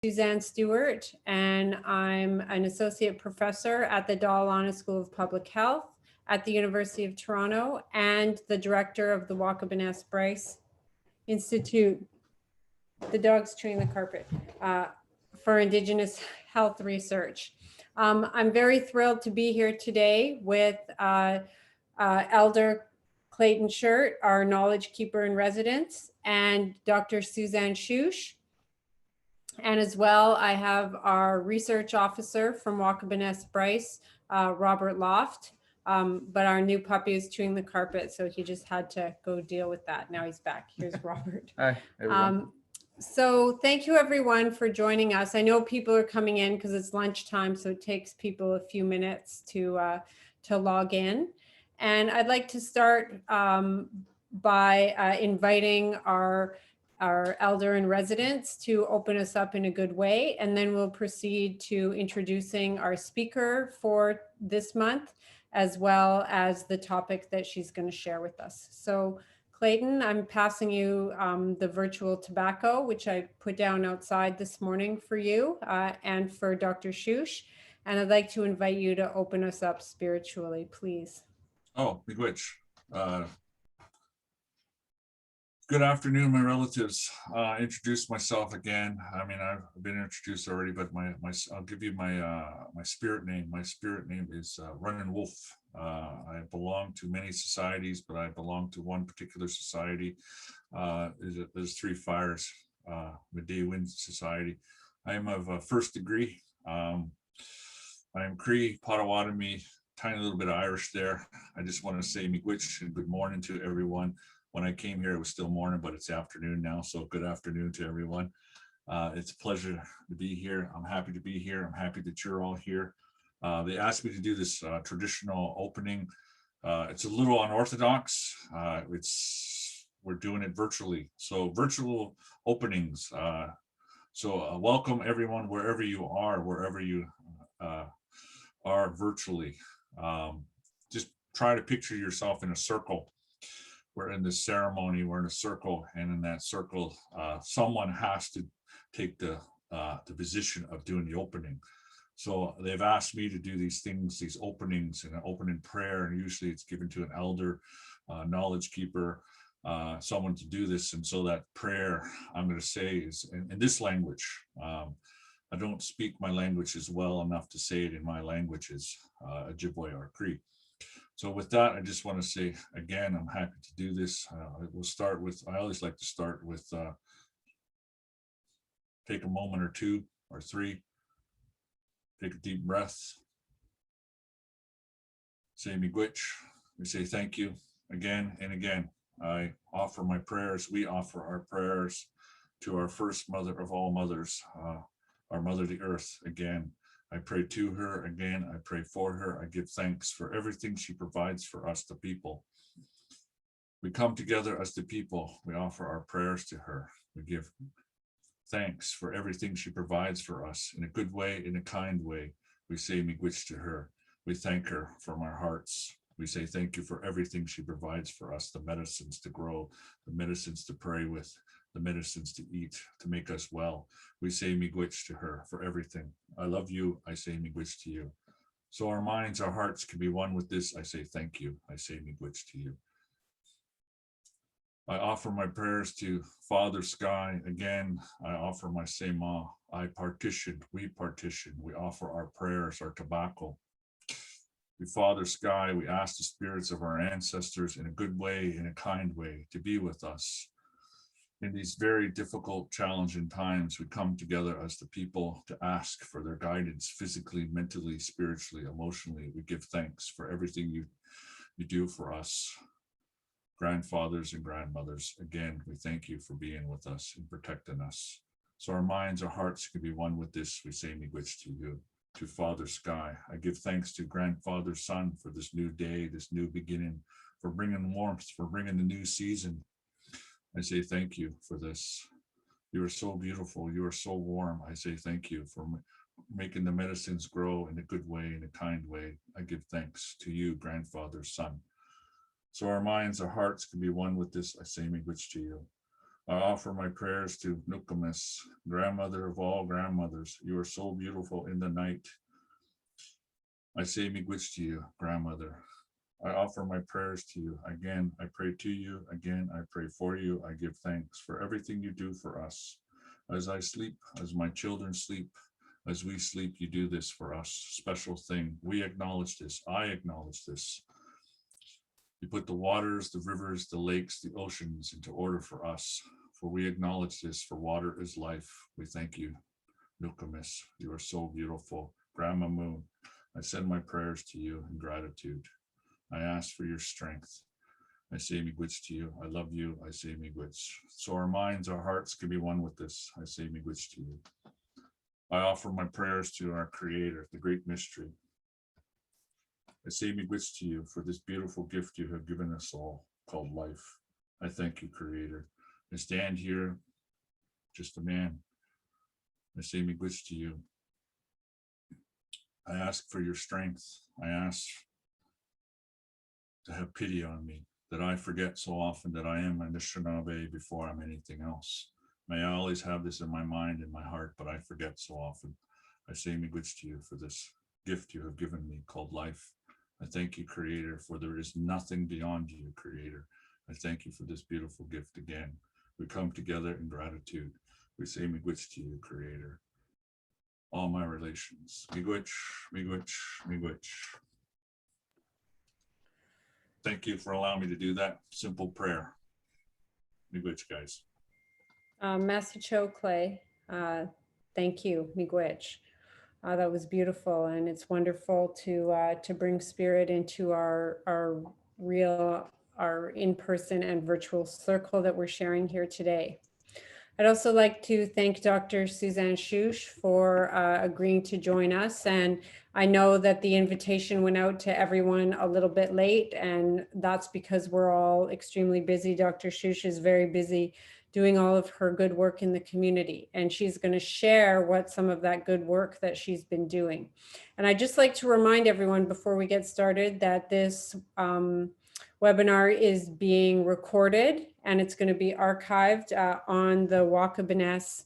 Suzanne Stewart, and I'm an associate professor at the Call-Auntie School of Public Health at the University of Toronto and the director of the Waakabanes Bryce Institute, the dog's chewing the carpet, for Indigenous Health Research. I'm very thrilled to be here today with Elder Clayton Shirt, our knowledge keeper in residence, and Dr. Suzanne Shoush. And as well, I have our research officer from Waakabanes Bryce, Robert Loft. But our new puppy is chewing the carpet, so he just had to go deal with that. Now he's back. Here's Robert. Hi, everyone. So thank you everyone for joining us. I know people are coming in because it's lunchtime, so it takes people a few minutes to log in. And I'd like to start by inviting our elder in residence to open us up in a good way. And then we'll proceed to introducing our speaker for this month, as well as the topic that she's going to share with us. So Clayton, I'm passing you the virtual tobacco, which I put down outside this morning for you and for Dr. Shoush. And I'd like to invite you to open us up spiritually, please. Oh, miigwech. Good afternoon, my relatives. Introduce myself again. I mean, I've been introduced already, but I'll give you my spirit name. My spirit name is Running Wolf. I belong to many societies, but I belong to one particular society. There's three fires, Midday Wind Society. I am of first degree. I am Cree, Potawatomi, tiny little bit of Irish there. I just want to say miigwech and good morning to everyone. When I came here, it was still morning, but it's afternoon now. So good afternoon to everyone. It's a pleasure to be here. I'm happy to be here. I'm happy that you're all here. They asked me to do this traditional opening. It's a little unorthodox. We're doing it virtually. So virtual openings. Welcome everyone, wherever you are virtually. Just try to picture yourself in a circle. We're in this ceremony, we're in a circle, and in that circle, someone has to take the position of doing the opening. So they've asked me to do these things, these openings, and an opening prayer, and usually it's given to an elder, knowledge keeper, someone to do this. And so that prayer I'm going to say is in this language. I don't speak my languages well enough to say it in my languages, Ojibwe or Cree. So with that, I just want to say, again, I'm happy to do this. We'll start with, I always like to start with, take a moment or two or three, take a deep breath, say miigwech, we say thank you again and again. I offer my prayers, we offer our prayers to our first mother of all mothers, our mother, the earth, again. I pray to her again. I pray for her. I give thanks for everything she provides for us, the people. We come together as the people. We offer our prayers to her. We give thanks for everything she provides for us in a good way, in a kind way. We say miigwech to her. We thank her from our hearts. We say thank you for everything she provides for us, the medicines to grow, the medicines to pray with, the medicines to eat, to make us well. We say miigwech to her for everything. I love you, I say miigwech to you. So our minds, our hearts can be one with this. I say thank you, I say miigwech to you. I offer my prayers to Father Sky. Again, I offer my sema. I partition, we offer our prayers, our tobacco. To Father Sky, we ask the spirits of our ancestors in a good way, in a kind way, to be with us. In these very difficult, challenging times, we come together as the people to ask for their guidance physically, mentally, spiritually, emotionally. We give thanks for everything you do for us. Grandfathers and grandmothers, again, we thank you for being with us and protecting us. So our minds, our hearts can be one with this. We say miigwech to you. To Father Sky, I give thanks to Grandfather Sun for this new day, this new beginning, for bringing warmth, for bringing the new season. I say thank you for this. You are so beautiful. You are so warm. I say thank you for making the medicines grow in a good way, in a kind way. I give thanks to you, Grandfather Sun. So our minds, our hearts can be one with this. I say miigwech to you. I offer my prayers to Nukamis, grandmother of all grandmothers. You are so beautiful in the night. I say miigwech to you, grandmother. I offer my prayers to you. Again, I pray to you. Again, I pray for you. I give thanks for everything you do for us. As I sleep, as my children sleep, as we sleep, you do this for us. Special thing. We acknowledge this. I acknowledge this. You put the waters, the rivers, the lakes, the oceans into order for us. For we acknowledge this, for water is life. We thank you, Nukamis. You are so beautiful. Grandma Moon, I send my prayers to you in gratitude. I ask for your strength. I say miigwech to you. I love you. I say miigwech. So our minds, our hearts can be one with this. I say miigwech to you. I offer my prayers to our Creator, the great mystery. I say miigwech to you for this beautiful gift you have given us all, called life. I thank you, Creator. I stand here, just a man. I say miigwech to you. I ask for your strength. I ask to have pity on me, that I forget so often that I am a Nishnaabe before I'm anything else. May I always have this in my mind and my heart, but I forget so often. I say miigwech to you for this gift you have given me called life. I thank you, Creator, for there is nothing beyond you, Creator. I thank you for this beautiful gift again. We come together in gratitude. We say miigwech to you, Creator. All my relations. Miigwech, miigwech, miigwech. Thank you for allowing me to do that simple prayer. Miigwech, guys. Masacho Clay, thank you, miigwech. That was beautiful, and it's wonderful to bring spirit into our in-person and virtual circle that we're sharing here today. I'd also like to thank Dr. Suzanne Shoush for agreeing to join us. And I know that the invitation went out to everyone a little bit late, and that's because we're all extremely busy. Dr. Shoush is very busy doing all of her good work in the community, and she's going to share what some of that good work that she's been doing. And I'd just like to remind everyone before we get started that this webinar is being recorded, and it's going to be archived on the Wakabines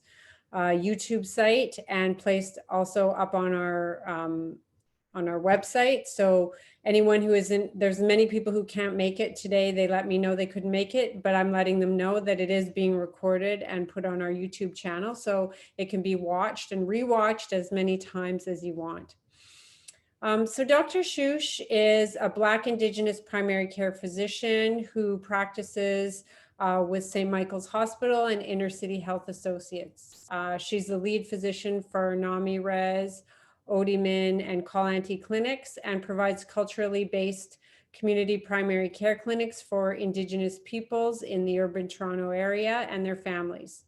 YouTube site and placed also up on our website. So anyone who isn't, there's many people who can't make it today. They let me know they couldn't make it, but I'm letting them know that it is being recorded and put on our YouTube channel, so it can be watched and rewatched as many times as you want. So Dr. Shoush is a Black Indigenous primary care physician who practices with St. Michael's Hospital and Inner City Health Associates. She's the lead physician for Nameres, Ode'i, and Call-Auntie Clinics, and provides culturally based community primary care clinics for Indigenous peoples in the urban Toronto area and their families.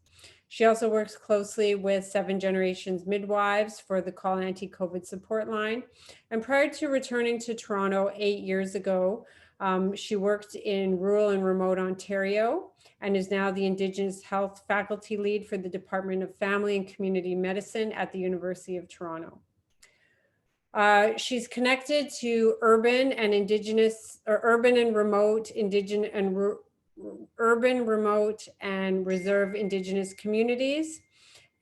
She also works closely with Seventh Generation Midwives for the Call-Auntie COVID support line. And prior to returning to Toronto 8 years ago, she worked in rural and remote Ontario and is now the Indigenous Health Faculty Lead for the Department of Family and Community Medicine at the University of Toronto. She's connected to urban and remote and reserve Indigenous communities,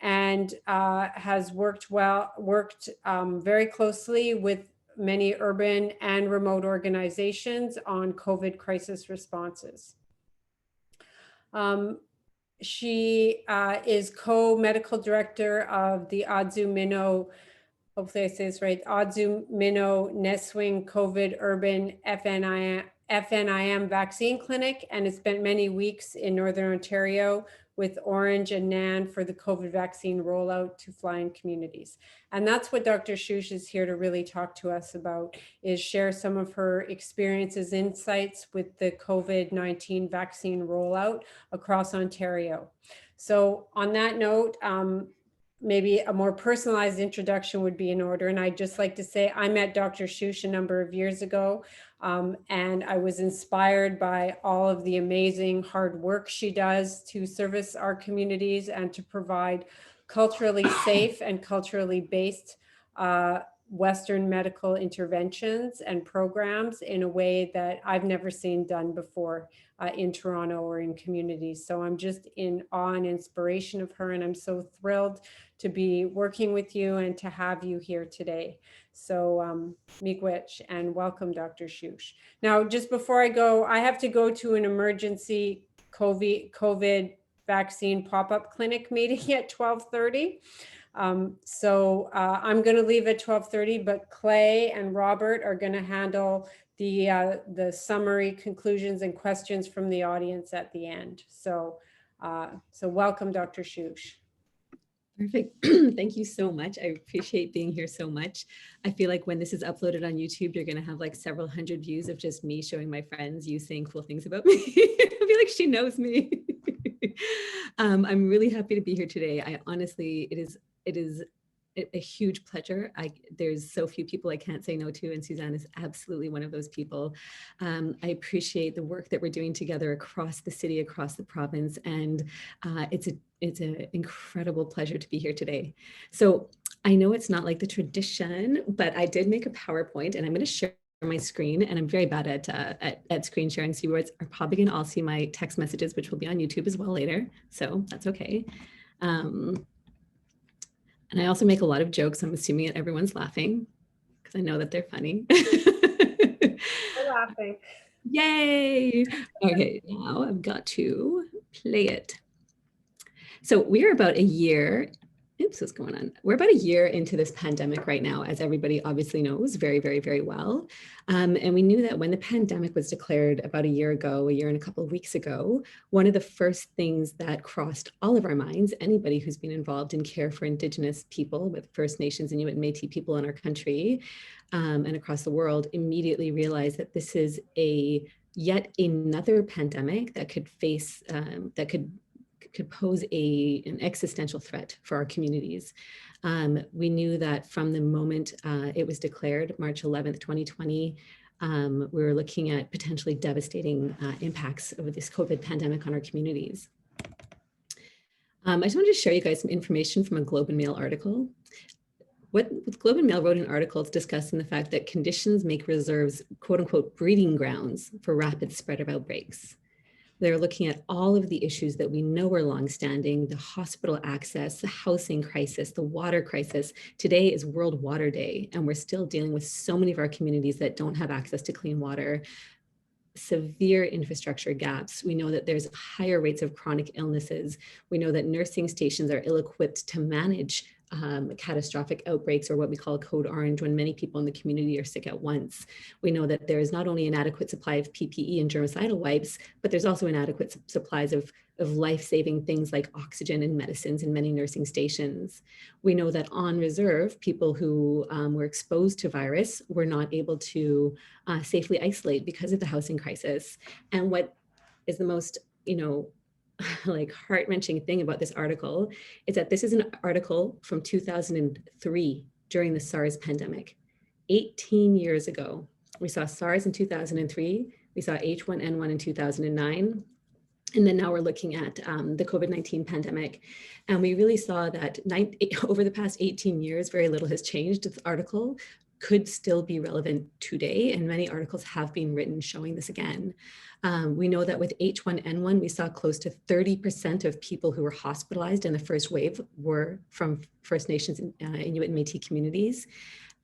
and has worked very closely with many urban and remote organizations on COVID crisis responses. She is co-medical director of the Auduzhe Mino, hopefully I say this right, Auduzhe Mino Nesewinong COVID urban FNIM vaccine clinic, and has spent many weeks in Northern Ontario with ORNGE and NAN for the COVID vaccine rollout to fly-in communities. And that's what Dr. Shoush is here to really talk to us about, is share some of her experiences, insights with the COVID-19 vaccine rollout across Ontario. So on that note, maybe a more personalized introduction would be in order. And I'd just like to say I met Dr. Shoush a number of years ago, and I was inspired by all of the amazing hard work she does to service our communities and to provide culturally safe and culturally based Western medical interventions and programs in a way that I've never seen done before in Toronto or in communities. So I'm just in awe and inspiration of her, and I'm so thrilled to be working with you and to have you here today. So miigwech, and welcome, Dr. Shoush. Now, just before I go, I have to go to an emergency COVID vaccine pop-up clinic meeting at 12:30. I'm going to leave at 12:30, but Clay and Robert are going to handle the summary conclusions and questions from the audience at the end. So welcome, Dr. Shoush. Perfect. Thank you so much. I appreciate being here so much. I feel like when this is uploaded on YouTube, you're going to have like several hundred views of just me showing my friends you saying cool things about me. I feel like she knows me. I'm really happy to be here today. I honestly, it is a huge pleasure. There's so few people I can't say no to, and Suzanne is absolutely one of those people. I appreciate the work that we're doing together across the city, across the province, and it's an incredible pleasure to be here today. So I know it's not like the tradition, but I did make a PowerPoint, and I'm going to share my screen, and I'm very bad at screen sharing, so you are probably going to all see my text messages, which will be on YouTube as well later, so that's okay. And I also make a lot of jokes. I'm assuming that everyone's laughing because I know that they're funny. We're laughing. Yay. Okay, now I've got to play it. So we're about a year. Oops, what's going on? We're about a year into this pandemic right now, as everybody obviously knows very, very, very well. And we knew that when the pandemic was declared about a year and a couple of weeks ago, one of the first things that crossed all of our minds, anybody who's been involved in care for Indigenous people with First Nations, Inuit, and Métis people in our country and across the world, immediately realized that this is yet another pandemic that could face, that could pose an existential threat for our communities. We knew that from the moment it was declared, March 11th, 2020, we were looking at potentially devastating impacts of this COVID pandemic on our communities. I just wanted to share you guys some information from a Globe and Mail article. What Globe and Mail wrote an article discussing the fact that conditions make reserves, quote unquote, breeding grounds for rapid spread of outbreaks. They're looking at all of the issues that we know are longstanding: the hospital access, the housing crisis, the water crisis. Today is World Water Day, and we're still dealing with so many of our communities that don't have access to clean water. Severe infrastructure gaps. We know that there's higher rates of chronic illnesses. We know that nursing stations are ill-equipped to manage catastrophic outbreaks, or what we call code orange, when many people in the community are sick at once. We know that there is not only an adequate supply of PPE and germicidal wipes, but there's also inadequate supplies of life-saving things like oxygen and medicines in many nursing stations. We know that on reserve, people who were exposed to virus were not able to safely isolate because of the housing crisis. And what is the most, like heart-wrenching thing about this article is that this is an article from 2003 during the SARS pandemic. 18 years ago, we saw SARS in 2003, we saw H1N1 in 2009, and then now we're looking at the COVID-19 pandemic. And we really saw that over the past 18 years, very little has changed. This article could still be relevant today, and many articles have been written showing this again. We know that with H1N1, we saw close to 30% of people who were hospitalized in the first wave were from First Nations, Inuit, and Métis communities.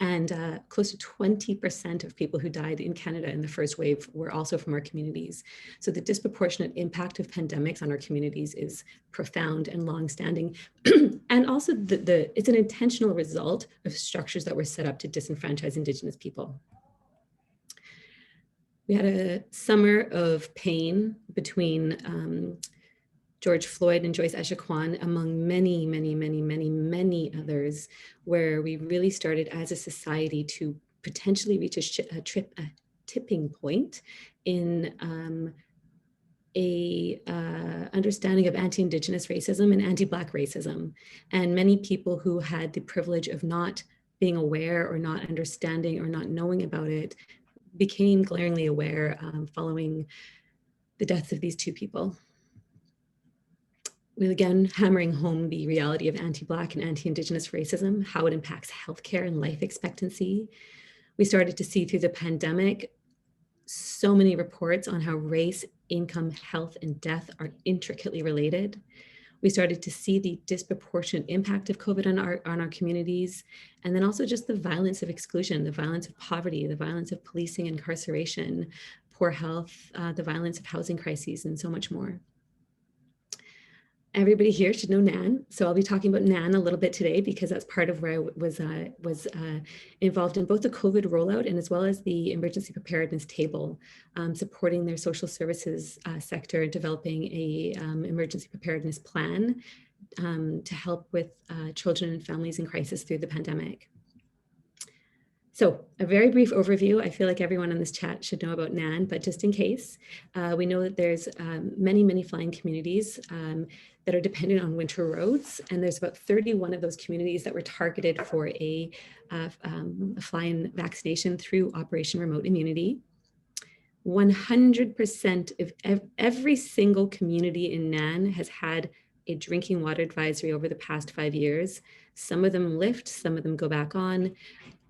And close to 20% of people who died in Canada in the first wave were also from our communities. So the disproportionate impact of pandemics on our communities is profound and longstanding. And also it's an intentional result of structures that were set up to disenfranchise Indigenous people. We had a summer of pain between George Floyd and Joyce Echaquan, among many, many, many, many, many others, where we really started as a society to potentially reach a tipping point in understanding of anti-Indigenous racism and anti-Black racism. And many people who had the privilege of not being aware or not understanding or not knowing about it became glaringly aware following the deaths of these two people. We're again hammering home the reality of anti-Black and anti-Indigenous racism, how it impacts healthcare and life expectancy. We started to see through the pandemic so many reports on how race, income, health, and death are intricately related. We started to see the disproportionate impact of COVID on our communities, and then also just the violence of exclusion, the violence of poverty, the violence of policing, incarceration, poor health, the violence of housing crises, and so much more. Everybody here should know NAN. So I'll be talking about NAN a little bit today because that's part of where I was involved in both the COVID rollout and as well as the emergency preparedness table, supporting their social services sector, developing a emergency preparedness plan to help with children and families in crisis through the pandemic. So a very brief overview. I feel like everyone in this chat should know about NAN, but just in case, we know that there's many flying communities that are dependent on winter roads. And there's about 31 of those communities that were targeted for a fly-in vaccination through Operation Remote Immunity. 100% of every single community in NAN has had a drinking water advisory over the past 5 years. Some of them lift, some of them go back on.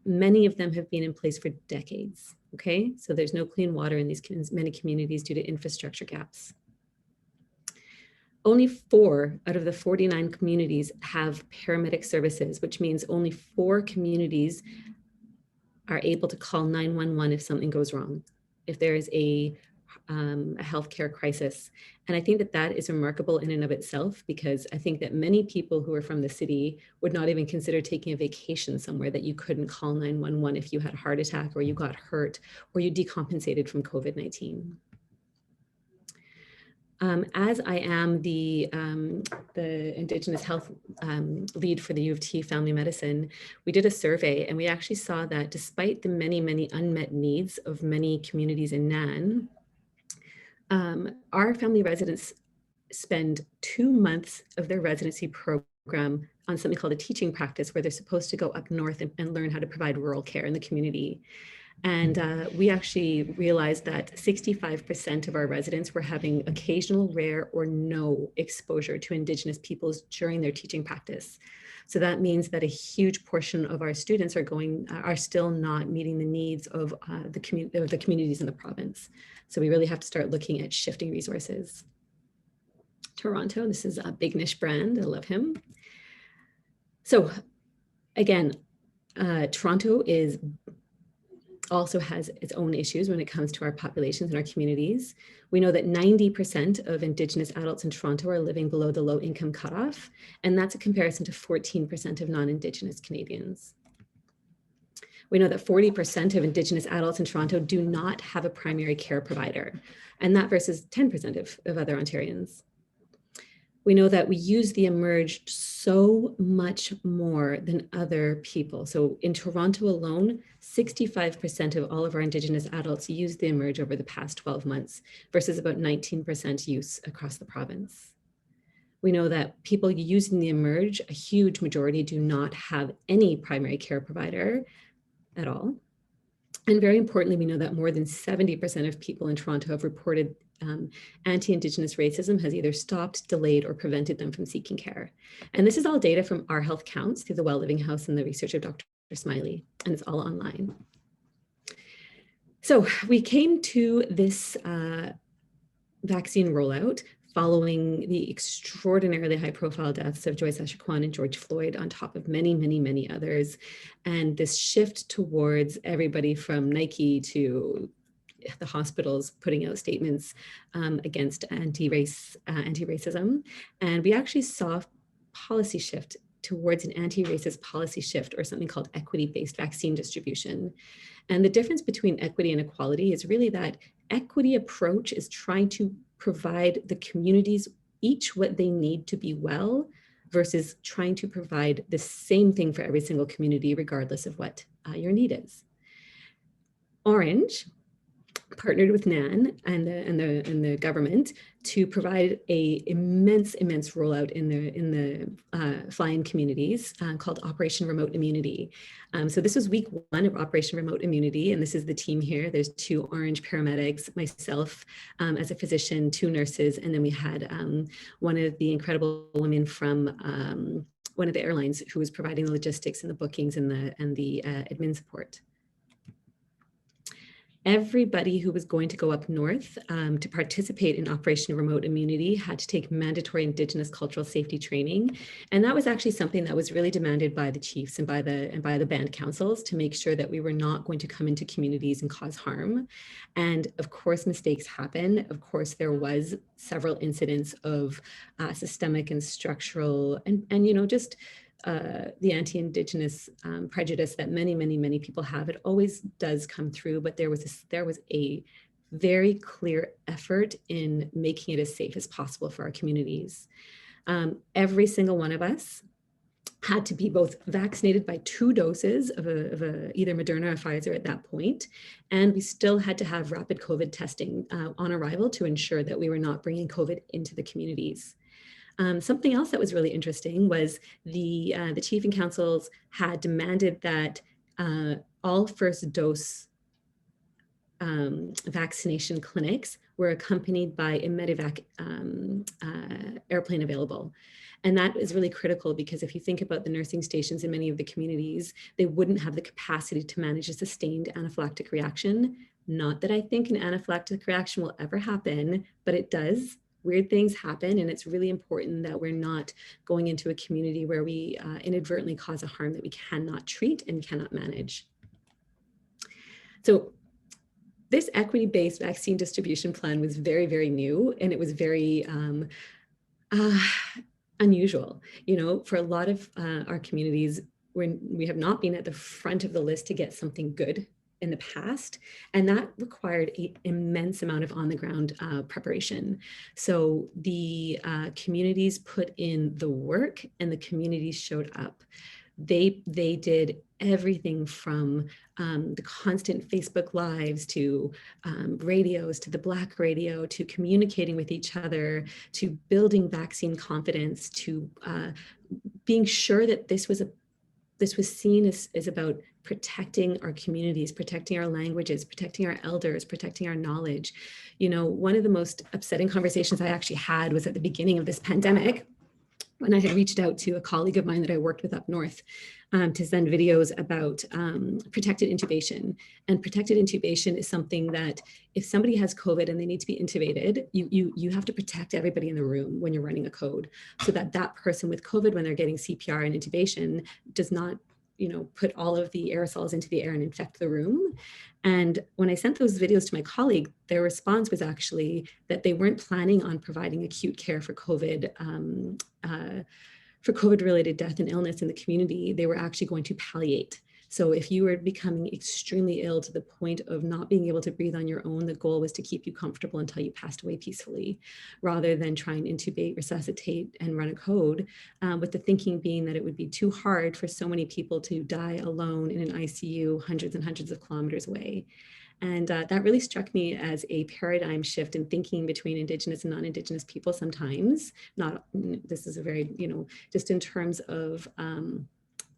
Many of them have been in place for decades, okay? So there's no clean water in these many communities due to infrastructure gaps. Only 4 out of the 49 communities have paramedic services, which means only 4 communities are able to call 911 if something goes wrong, if there is a healthcare crisis. And I think that that is remarkable in and of itself, because I think that many people who are from the city would not even consider taking a vacation somewhere that you couldn't call 911 if you had a heart attack or you got hurt or you decompensated from COVID-19. As I am the Indigenous Health Lead for the U of T Family Medicine, we did a survey and we actually saw that despite the many unmet needs of many communities in NAN, our family residents spend 2 months of their residency program on something called a teaching practice, where they're supposed to go up north and learn how to provide rural care in the community. And we actually realized that 65% of our residents were having occasional, rare, or no exposure to Indigenous peoples during their teaching practice. So that means that a huge portion of our students are still not meeting the needs of the communities in the province. So we really have to start looking at shifting resources. Toronto, this is a big niche brand. I love him. So again, Toronto also has its own issues when it comes to our populations and our communities. We know that 90% of Indigenous adults in Toronto are living below the low income cutoff, and that's a comparison to 14% of non-Indigenous Canadians. We know that 40% of Indigenous adults in Toronto do not have a primary care provider, and that versus 10% of other Ontarians. We know that we use the eMERGE so much more than other people. So in Toronto alone, 65% of all of our Indigenous adults used the eMERGE over the past 12 months versus about 19% use across the province. We know that people using the eMERGE, a huge majority do not have any primary care provider at all. And very importantly, we know that more than 70% of people in Toronto have reported anti-Indigenous racism has either stopped, delayed, or prevented them from seeking care. And this is all data from Our Health Counts through the Well Living House and the research of Dr. Smiley, and it's all online. So we came to this vaccine rollout following the extraordinarily high-profile deaths of Joyce Echaquan and George Floyd, on top of many others. And this shift towards everybody from Nike to the hospitals putting out statements against anti-racism. And we actually saw policy shift towards an anti-racist policy shift, or something called equity-based vaccine distribution. And the difference between equity and equality is really that equity approach is trying to provide the communities each what they need to be well, versus trying to provide the same thing for every single community, regardless of what your need is. ORNGE partnered with NAN and the government to provide a immense rollout in the fly-in communities called Operation Remote Immunity. So this was week 1 of Operation Remote Immunity, and this is the team here. There's 2 Orange paramedics, myself as a physician, 2 nurses, and then we had one of the incredible women from one of the airlines who was providing the logistics and the bookings and the admin support. Everybody who was going to go up north to participate in Operation Remote Immunity had to take mandatory Indigenous cultural safety training. And that was actually something that was really demanded by the chiefs and by the band councils to make sure that we were not going to come into communities and cause harm. And of course, mistakes happen. Of course, there was several incidents of systemic and structural and you know, just the anti-Indigenous prejudice that many people have. It always does come through, but there was a very clear effort in making it as safe as possible for our communities. Every single one of us had to be both vaccinated by 2 doses of either Moderna or Pfizer at that point, and we still had to have rapid COVID testing on arrival to ensure that we were not bringing COVID into the communities. Something else that was really interesting was the chief and councils had demanded that all first dose vaccination clinics were accompanied by a medevac airplane available. And that is really critical because if you think about the nursing stations in many of the communities, they wouldn't have the capacity to manage a sustained anaphylactic reaction. Not that I think an anaphylactic reaction will ever happen, but it does. Weird things happen, and it's really important that we're not going into a community where we inadvertently cause a harm that we cannot treat and cannot manage. So this equity-based vaccine distribution plan was very new, and it was very unusual. You know, for a lot of our communities, we have not been at the front of the list to get something good in the past, and that required an immense amount of on-the-ground preparation. So the communities put in the work, and the communities showed up. They did everything from the constant Facebook Lives to radios, to the Black radio, to communicating with each other, to building vaccine confidence, to being sure that this was seen as about protecting our communities, protecting our languages, protecting our elders, protecting our knowledge. You know, one of the most upsetting conversations I actually had was at the beginning of this pandemic, when I had reached out to a colleague of mine that I worked with up north to send videos about protected intubation. And protected intubation is something that if somebody has COVID and they need to be intubated, you have to protect everybody in the room when you're running a code, so that that person with COVID, when they're getting CPR and intubation, does not, you know, put all of the aerosols into the air and infect the room. And when I sent those videos to my colleague, their response was actually that they weren't planning on providing acute care for COVID, for COVID-related death and illness in the community. They were actually going to palliate. So if you were becoming extremely ill to the point of not being able to breathe on your own, the goal was to keep you comfortable until you passed away peacefully, rather than try and intubate, resuscitate, and run a code, with the thinking being that it would be too hard for so many people to die alone in an ICU hundreds and hundreds of kilometers away. And that really struck me as a paradigm shift in thinking between Indigenous and non-Indigenous people sometimes. This is a very, you know, just in terms of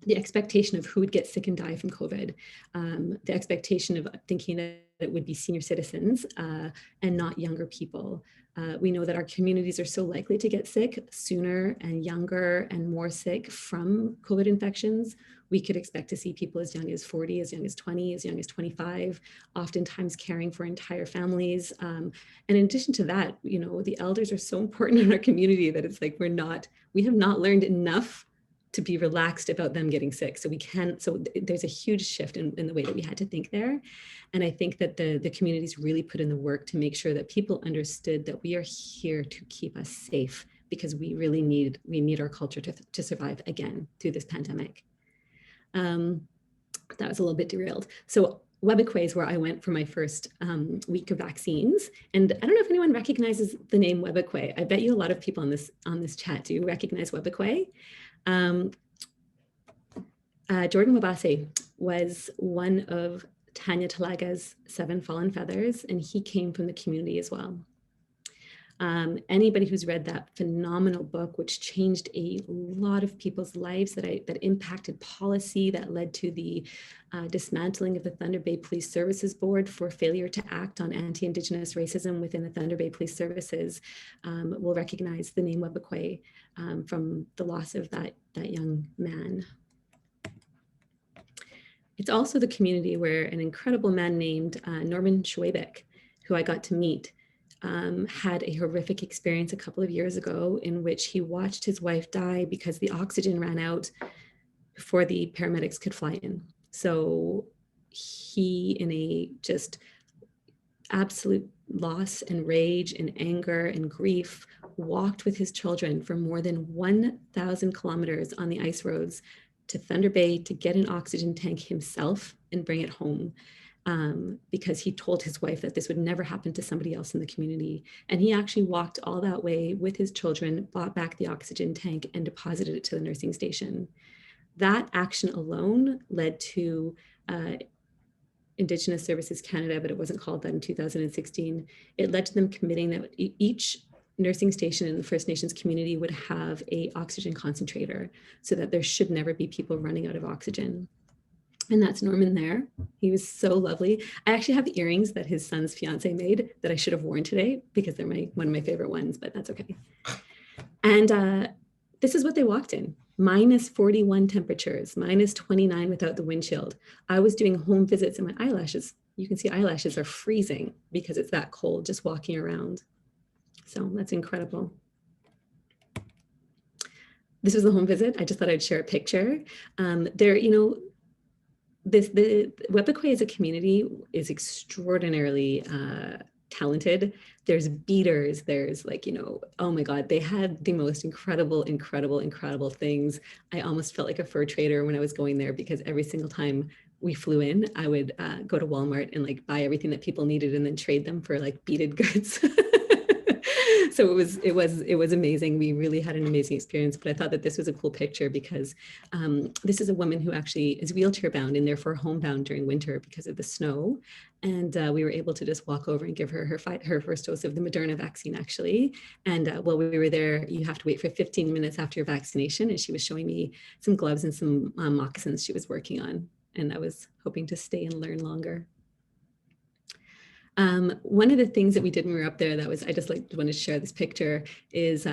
the expectation of who would get sick and die from COVID, the expectation of thinking that it would be senior citizens and not younger people. We know that our communities are so likely to get sick sooner and younger and more sick from COVID infections. We could expect to see people as young as 40, as young as 20, as young as 25, oftentimes caring for entire families. And in addition to that, you know, the elders are so important in our community that it's like we have not learned enough to be relaxed about them getting sick. So there's a huge shift in the way that we had to think there. And I think that the communities really put in the work to make sure that people understood that we are here to keep us safe, because we really need our culture to survive again through this pandemic. That was a little bit derailed. So Webikwe is where I went for my first week of vaccines. And I don't know if anyone recognizes the name Webikwe. I bet you a lot of people on this chat do recognize Webikwe. Jordan Wabase was one of Tanya Talaga's Seven Fallen Feathers, and he came from the community as well. Anybody who's read that phenomenal book, which changed a lot of people's lives, that impacted policy, that led to the dismantling of the Thunder Bay Police Services Board for failure to act on anti-Indigenous racism within the Thunder Bay Police Services, will recognize the name Webakwe from the loss of that young man. It's also the community where an incredible man named Norman Schwabek, who I got to meet, had a horrific experience a couple of years ago in which he watched his wife die because the oxygen ran out before the paramedics could fly in. So he, in a just absolute loss and rage and anger and grief, walked with his children for more than 1,000 kilometers on the ice roads to Thunder Bay to get an oxygen tank himself and bring it home. Because he told his wife that this would never happen to somebody else in the community. And he actually walked all that way with his children, bought back the oxygen tank and deposited it to the nursing station. That action alone led to Indigenous Services Canada, but it wasn't called that in 2016. It led to them committing that each nursing station in the First Nations community would have an oxygen concentrator so that there should never be people running out of oxygen. And that's Norman there. He was so lovely. I actually have earrings that his son's fiance made that I should have worn today because they're one of my favorite ones, but that's okay. And this is what they walked in. Minus 41 temperatures, minus 29 without the windshield. I was doing home visits and my eyelashes, you can see eyelashes are freezing because it's that cold just walking around. So that's incredible. This was the home visit. I just thought I'd share a picture. The Webakwe as a community is extraordinarily talented. There's beaters, there's oh my God, they had the most incredible things. I almost felt like a fur trader when I was going there because every single time we flew in, I would go to Walmart and buy everything that people needed and then trade them for beaded goods. So it was amazing. We really had an amazing experience, but I thought that this was a cool picture because this is a woman who actually is wheelchair bound and therefore homebound during winter because of the snow. And we were able to just walk over and give her her first dose of the Moderna vaccine actually. And while we were there, you have to wait for 15 minutes after your vaccination. And she was showing me some gloves and some moccasins she was working on. And I was hoping to stay and learn longer. One of the things that we did when we were up there I just wanted to share this picture is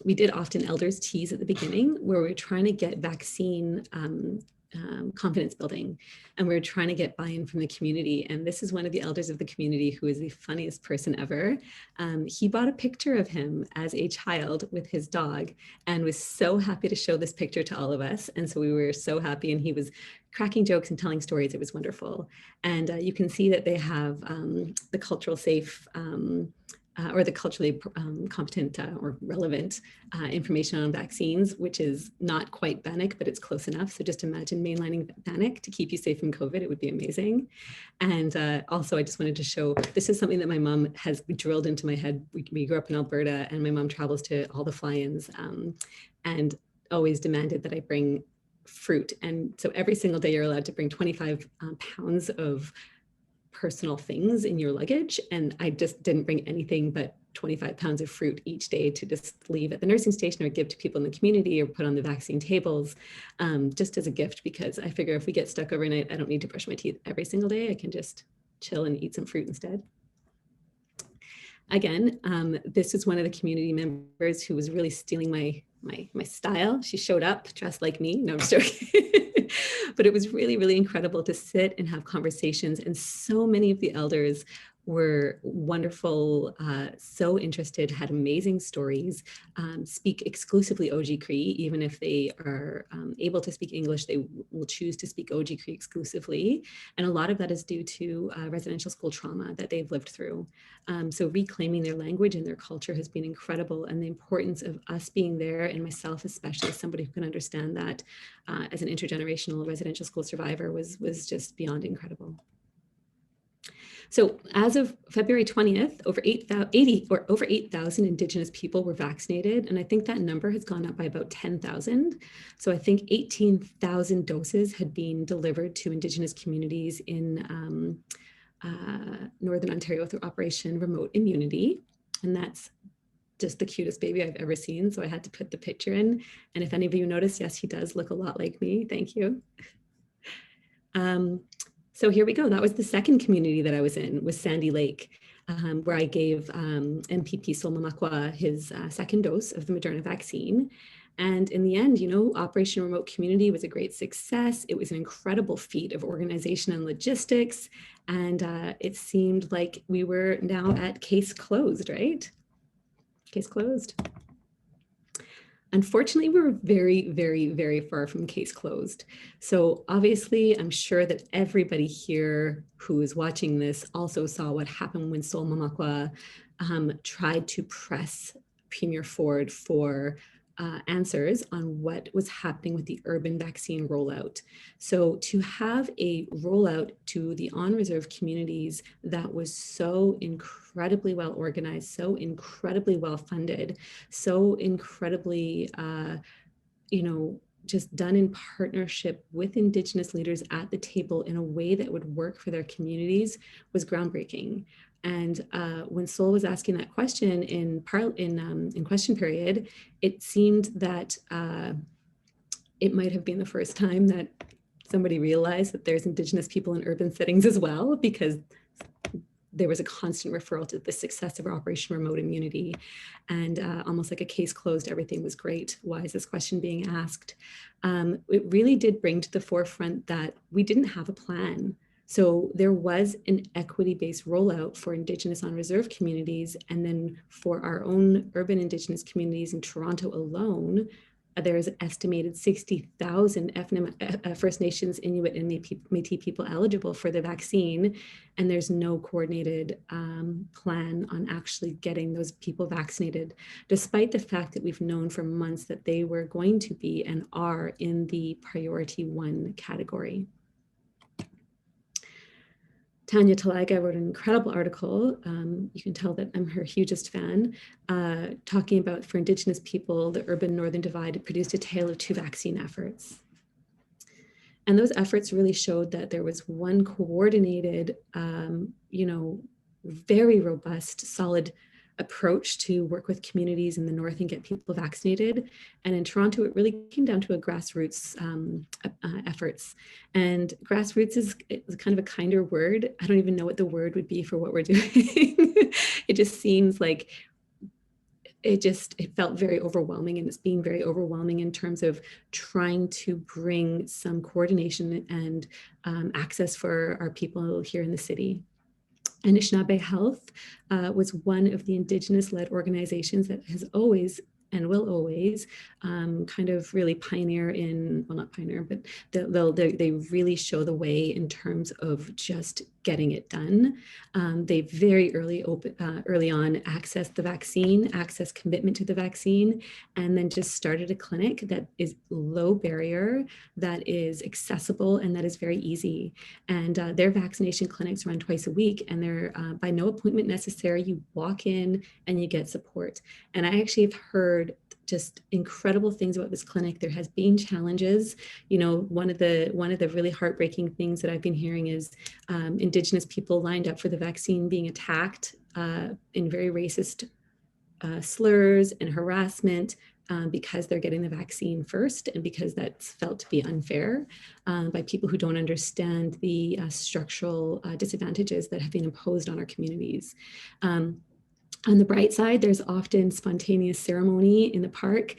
we did often elders teas at the beginning where we were trying to get vaccine confidence building and we were trying to get buy-in from the community. And this is one of the elders of the community who is the funniest person ever. He bought a picture of him as a child with his dog and was so happy to show this picture to all of us. And so we were so happy and he was cracking jokes and telling stories. It was wonderful. And you can see that they have the cultural safe or the culturally competent or relevant information on vaccines, which is not quite Bannock, but it's close enough. So just imagine mainlining Bannock to keep you safe from COVID. It would be amazing. And also I just wanted to show, this is something that my mom has drilled into my head. We grew up in Alberta and my mom travels to all the fly-ins and always demanded that I bring fruit. And so every single day you're allowed to bring 25 pounds of personal things in your luggage. And I just didn't bring anything but 25 pounds of fruit each day to just leave at the nursing station or give to people in the community or put on the vaccine tables just as a gift, because I figure if we get stuck overnight, I don't need to brush my teeth every single day. I can just chill and eat some fruit instead. Again, this is one of the community members who was really stealing my style. She showed up dressed like me. No, I'm just joking. But it was really, really incredible to sit and have conversations. And so many of the elders were wonderful, so interested, had amazing stories, speak exclusively Oji Cree. Even if they are able to speak English, they will choose to speak Oji Cree exclusively. And a lot of that is due to residential school trauma that they've lived through. So reclaiming their language and their culture has been incredible. And the importance of us being there, and myself especially, as somebody who can understand that as an intergenerational residential school survivor was just beyond incredible. So as of February 20th, over 8,000 Indigenous people were vaccinated. And I think that number has gone up by about 10,000. So I think 18,000 doses had been delivered to Indigenous communities in Northern Ontario through Operation Remote Immunity. And that's just the cutest baby I've ever seen. So I had to put the picture in. And if any of you notice, yes, he does look a lot like me. Thank you. So here we go. That was the second community that I was in, was Sandy Lake, where I gave MPP Solmamakwa his second dose of the Moderna vaccine. And in the end, you know, Operation Remote Community was a great success. It was an incredible feat of organization and logistics. And it seemed like we were now at case closed, right? Case closed. Unfortunately, we were very, very, very far from case closed. So obviously, I'm sure that everybody here who is watching this also saw what happened when Solmamakwa tried to press Premier Ford for answers on what was happening with the urban vaccine rollout. So to have a rollout to the on-reserve communities that was so incredibly well organized, so incredibly well funded, so incredibly, you know, just done in partnership with Indigenous leaders at the table in a way that would work for their communities was groundbreaking. And when Sol was asking that question in question period, it seemed that it might have been the first time that somebody realized that there's Indigenous people in urban settings as well, because there was a constant referral to the success of Operation Remote Immunity, and almost like a case closed, everything was great. Why is this question being asked? It really did bring to the forefront that we didn't have a plan. So there was an equity-based rollout for Indigenous on-reserve communities, and then for our own urban Indigenous communities in Toronto alone, there's an estimated 60,000 FNIM, First Nations, Inuit, and Métis people eligible for the vaccine, and there's no coordinated plan on actually getting those people vaccinated, despite the fact that we've known for months that they were going to be and are in the priority 1 category. Tanya Talaga wrote an incredible article. You can tell that I'm her hugest fan, talking about, for Indigenous people, the urban northern divide produced a tale of 2 vaccine efforts. And those efforts really showed that there was one coordinated, you know, very robust, solid approach to work with communities in the north and get people vaccinated. And in Toronto, it really came down to a grassroots efforts. And grassroots is kind of a kinder word. I don't even know what the word would be for what we're doing. It just seems like it felt very overwhelming, and it's being very overwhelming in terms of trying to bring some coordination and access for our people here in the city. And Nishnaabe Health was one of the Indigenous-led organizations that has always and will always kind of really pioneer in, well, not pioneer, but they really show the way in terms of just getting it done. They very early on accessed the vaccine, accessed commitment to the vaccine, and then just started a clinic that is low barrier, that is accessible, and that is very easy. And their vaccination clinics run twice a week, and they're by no appointment necessary. You walk in and you get support. And I actually have heard just incredible things about this clinic. There has been challenges. You know, one of the really heartbreaking things that I've been hearing is Indigenous people lined up for the vaccine being attacked in very racist slurs and harassment because they're getting the vaccine first, and because that's felt to be unfair by people who don't understand the structural disadvantages that have been imposed on our communities. On the bright side, there's often spontaneous ceremony in the park,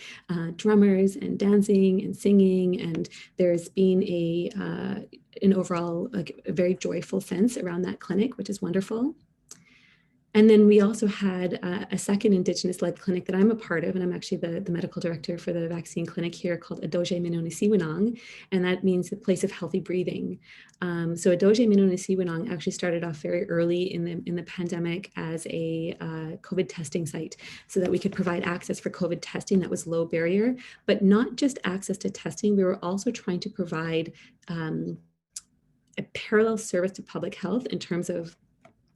drummers and dancing and singing, and there's been an overall a very joyful sense around that clinic, which is wonderful. And then we also had a second Indigenous-led clinic that I'm a part of, and I'm actually the medical director for the vaccine clinic here, called Auduzhe Mino Nesewinong, and that means the place of healthy breathing. So Auduzhe Mino Nesewinong actually started off very early in the pandemic as a COVID testing site, so that we could provide access for COVID testing that was low barrier, but not just access to testing. We were also trying to provide a parallel service to public health in terms of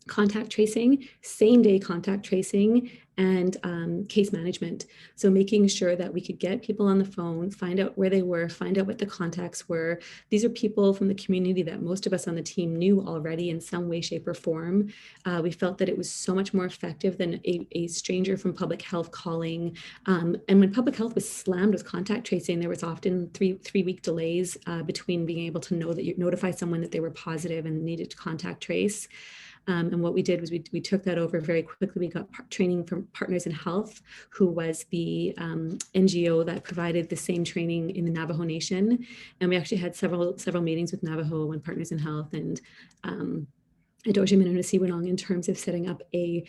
contact tracing, same-day contact tracing, and case management. So making sure that we could get people on the phone, find out where they were, find out what the contacts were. These are people from the community that most of us on the team knew already in some way, shape, or form. We felt that it was so much more effective than a stranger from public health calling. And when public health was slammed with contact tracing, there was often three-week delays between being able to know that you notify someone that they were positive and needed to contact trace. And what we did was we took that over very quickly. We got training from Partners in Health, who was the NGO that provided the same training in the Navajo Nation. And we actually had several meetings with Navajo and Partners in Health and Auduzhe Mino Nesewinong in terms of setting up a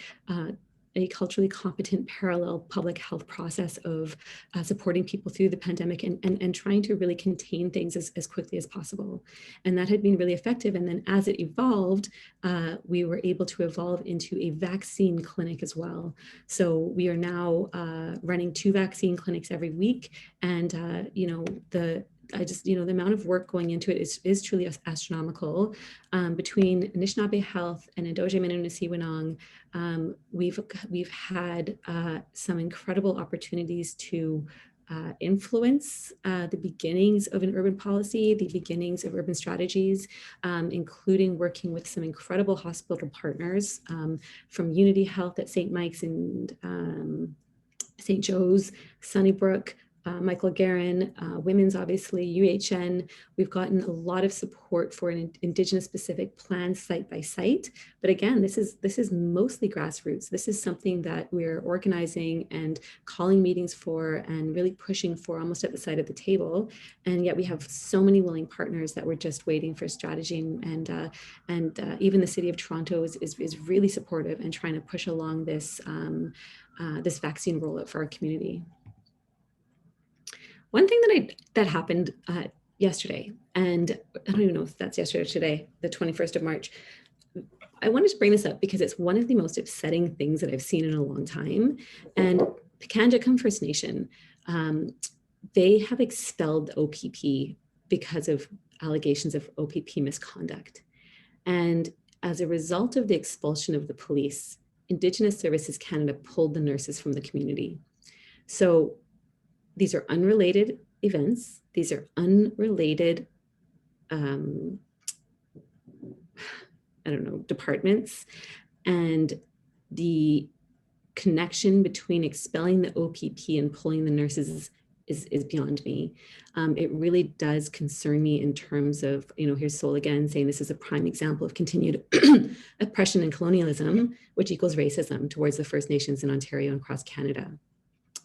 culturally competent parallel public health process of supporting people through the pandemic and trying to really contain things as quickly as possible. And that had been really effective. And then as it evolved, we were able to evolve into a vaccine clinic as well. So we are now running 2 vaccine clinics every week. And, the amount of work going into it is truly astronomical. Between Nishnaabe Health and Auduzhe Mino Nesewinong, we've had some incredible opportunities to influence the beginnings of an urban policy, the beginnings of urban strategies, including working with some incredible hospital partners from Unity Health at St. Mike's and St. Joe's, Sunnybrook, Michael Guerin, Women's, obviously, UHN. We've gotten a lot of support for an Indigenous specific plan site by site. But again, this is mostly grassroots. This is something that we're organizing and calling meetings for and really pushing for almost at the side of the table. And yet we have so many willing partners that we're just waiting for strategy. And even the City of Toronto is really supportive and trying to push along this, this vaccine rollout for our community. One thing that happened yesterday, and I don't even know if that's yesterday or today, the 21st of March, I wanted to bring this up because it's one of the most upsetting things that I've seen in a long time. And Pikangikum First Nation, they have expelled the OPP because of allegations of OPP misconduct. And as a result of the expulsion of the police, Indigenous Services Canada pulled the nurses from the community. So these are unrelated events. These are unrelated, departments. And the connection between expelling the OPP and pulling the nurses is beyond me. It really does concern me in terms of, here's Sol again saying this is a prime example of continued oppression and colonialism, which equals racism towards the First Nations in Ontario and across Canada.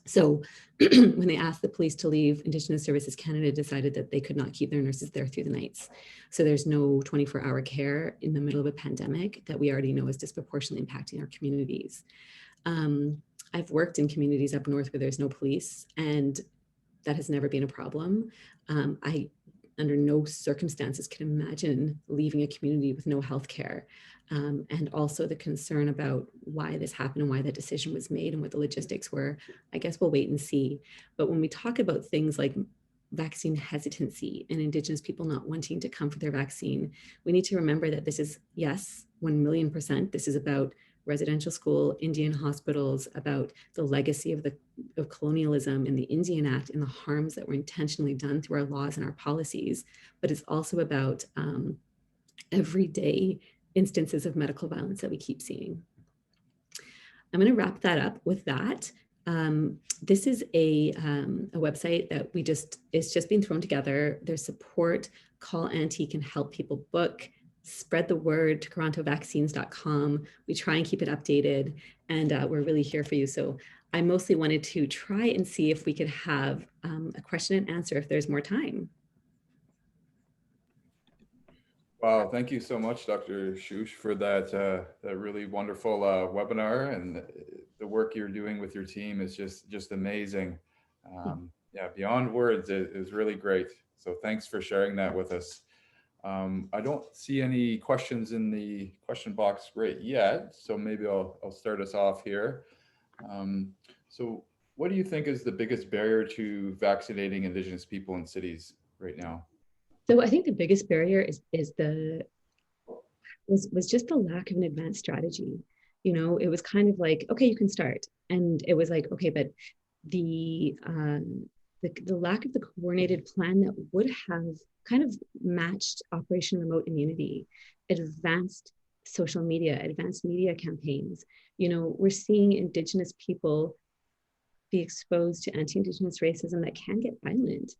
So when they asked the police to leave, Indigenous Services Canada decided that they could not keep their nurses there through the nights. So there's no 24-hour care in the middle of a pandemic that we already know is disproportionately impacting our communities. I've worked in communities up north where there's no police, and that has never been a problem. I, under no circumstances, can imagine leaving a community with no health care. And also the concern about why this happened and why that decision was made and what the logistics were. I guess we'll wait and see. But when we talk about things like vaccine hesitancy and Indigenous people not wanting to come for their vaccine, we need to remember that this is, yes, 1,000,000%. This is about residential school, Indian hospitals, about the legacy of colonialism and the Indian Act and the harms that were intentionally done through our laws and our policies. But it's also about everyday instances of medical violence that we keep seeing. I'm going to wrap that up with that. This is a website that it's just being thrown together. There's support. Call-Auntie can help people book. Spread the word to torontovaccines.com. We try and keep it updated, and we're really here for you. So I mostly wanted to try and see if we could have a question and answer if there's more time. Wow, thank you so much, Dr. Shoush, for that really wonderful webinar, and the work you're doing with your team is just amazing. Yeah, beyond words, it was really great. So thanks for sharing that with us. I don't see any questions in the question box right yet, so maybe I'll start us off here. So what do you think is the biggest barrier to vaccinating Indigenous people in cities right now? So I think the biggest barrier is was just the lack of an advanced strategy. You know, it was kind of like, okay, you can start. And it was like, okay, but the lack of the coordinated plan that would have kind of matched Operation Remote Immunity, advanced social media, advanced media campaigns. You know, we're seeing Indigenous people be exposed to anti-Indigenous racism that can get violent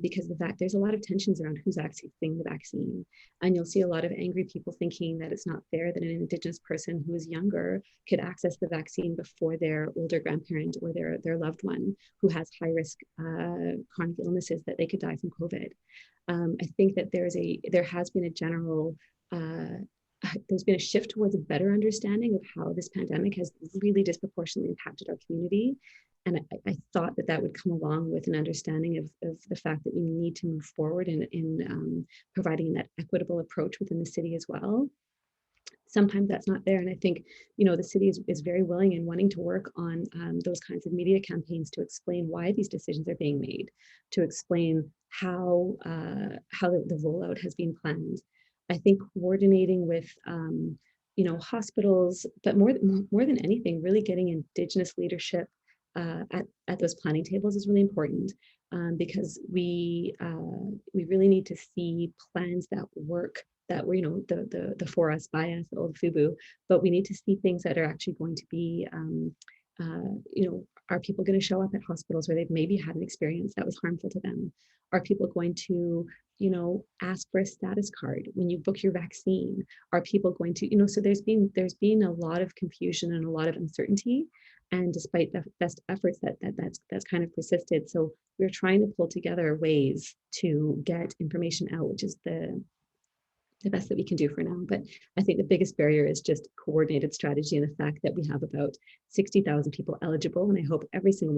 because of the fact there's a lot of tensions around who's accessing the vaccine. And you'll see a lot of angry people thinking that it's not fair that an Indigenous person who is younger could access the vaccine before their older grandparent or their loved one who has high risk chronic illnesses that they could die from COVID. I think that there has been a general there's been a shift towards a better understanding of how this pandemic has really disproportionately impacted our community. And I thought that would come along with an understanding of the fact that we need to move forward in providing that equitable approach within the city as well. Sometimes that's not there. And I think, you know, the city is very willing and wanting to work on those kinds of media campaigns to explain why these decisions are being made, to explain how the rollout has been planned. I think coordinating with, you know, hospitals, but more than anything, really getting Indigenous leadership at those planning tables is really important because we really need to see plans that work, that were, you know, the for us, by us, the old FUBU, but we need to see things that are actually going to be, you know, are people going to show up at hospitals where they've maybe had an experience that was harmful to them? Are people going to, you know, ask for a status card when you book your vaccine? Are people going to, you know, so there's been a lot of confusion and a lot of uncertainty. And despite the best efforts that's kind of persisted. So we're trying to pull together ways to get information out, which is the best that we can do for now. But I think the biggest barrier is just coordinated strategy and the fact that we have about 60,000 people eligible. And I hope every single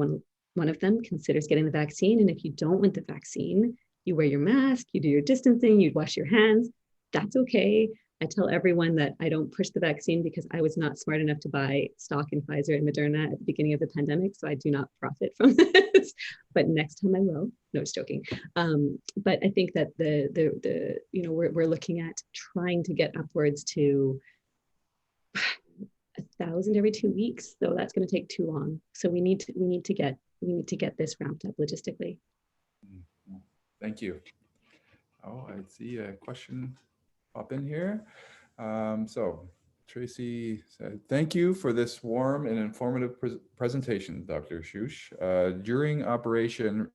one of them considers getting the vaccine. And if you don't want the vaccine, you wear your mask, you do your distancing, you wash your hands, that's okay. I tell everyone that I don't push the vaccine because I was not smart enough to buy stock in Pfizer and Moderna at the beginning of the pandemic, so I do not profit from this. But next time I will. No, just joking. But I think that the you know, we're looking at trying to get upwards to 1,000 every 2 weeks, so that's going to take too long. So we need to get this ramped up logistically. Thank you. Oh, I see a question pop in here. So Tracy said, thank you for this warm and informative presentation, Dr. Shoush. During Operation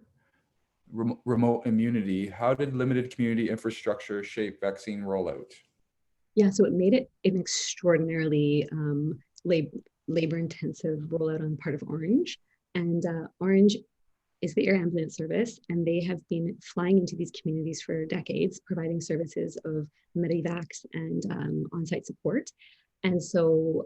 Remote Immunity, how did limited community infrastructure shape vaccine rollout? Yeah, so it made it an extraordinarily labor-intensive rollout on the part of ORNGE. And ORNGE is the air ambulance service, and they have been flying into these communities for decades, providing services of medevacs and on-site support. And so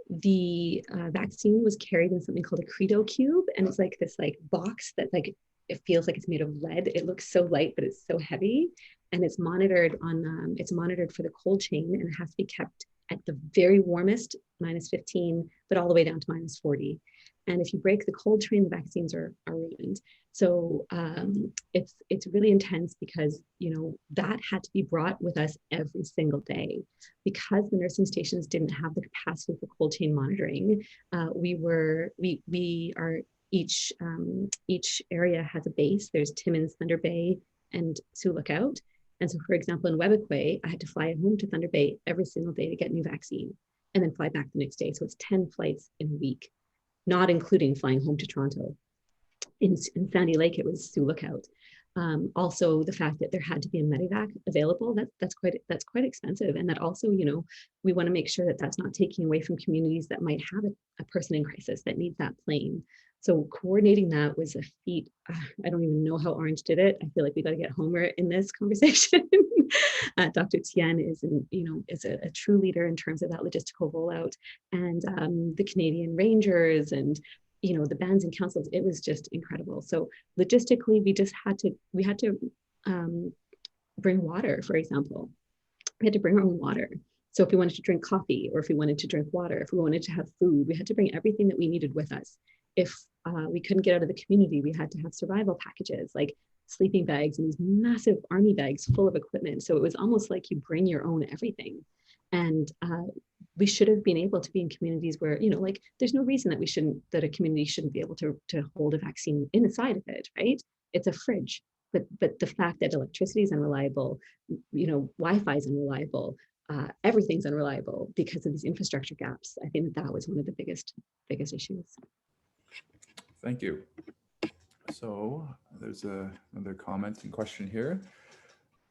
the vaccine was carried in something called a Credo cube, and it's like this box that it feels like it's made of lead. It looks so light, but it's so heavy, and it's monitored for the cold chain, and it has to be kept at the very warmest, -15, but all the way down to -40. And if you break the cold chain, the vaccines are ruined. So it's really intense because, you know, that had to be brought with us every single day. Because the nursing stations didn't have the capacity for cold chain monitoring, each area has a base. There's Timmins, Thunder Bay, and Sioux Lookout. And so, for example, in Webequie, I had to fly home to Thunder Bay every single day to get a new vaccine and then fly back the next day. So it's 10 flights in a week, not including flying home to Toronto. In Sandy Lake, it was Sioux Lookout. Also, the fact that there had to be a medevac available, that's quite expensive. And that also, you know, we want to make sure that that's not taking away from communities that might have a person in crisis that needs that plane. So coordinating that was a feat. I don't even know how Orange did it. I feel like we got to get Homer in this conversation. Dr. Tien is a true leader in terms of that logistical rollout, and the Canadian Rangers and, you know, the bands and councils. It was just incredible. So logistically, we had to bring water, for example. We had to bring our own water. So if we wanted to drink coffee, or if we wanted to drink water, if we wanted to have food, we had to bring everything that we needed with us. If we couldn't get out of the community, we had to have survival packages. Like, sleeping bags and these massive army bags full of equipment. So it was almost like you bring your own everything. And we should have been able to be in communities where, like there's no reason that a community shouldn't be able to hold a vaccine inside of it, right? It's a fridge. But the fact that electricity is unreliable, Wi-Fi is unreliable, everything's unreliable because of these infrastructure gaps. I think that was one of the biggest issues. Thank you. So there's another comment and question here.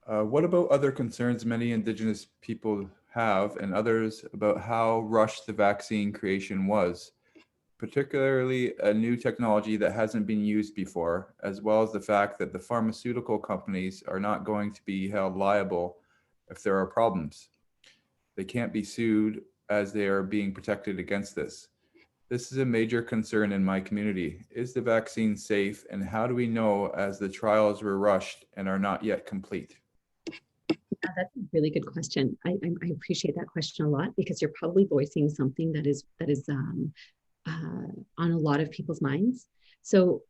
What about other concerns many Indigenous people have and others about how rushed the vaccine creation was, particularly a new technology that hasn't been used before, as well as the fact that the pharmaceutical companies are not going to be held liable if there are problems. They can't be sued as they are being protected against this. This is a major concern in my community. Is the vaccine safe, and how do we know as the trials were rushed and are not yet complete? Yeah, that's a really good question. I appreciate that question a lot because you're probably voicing something that is on a lot of people's minds. So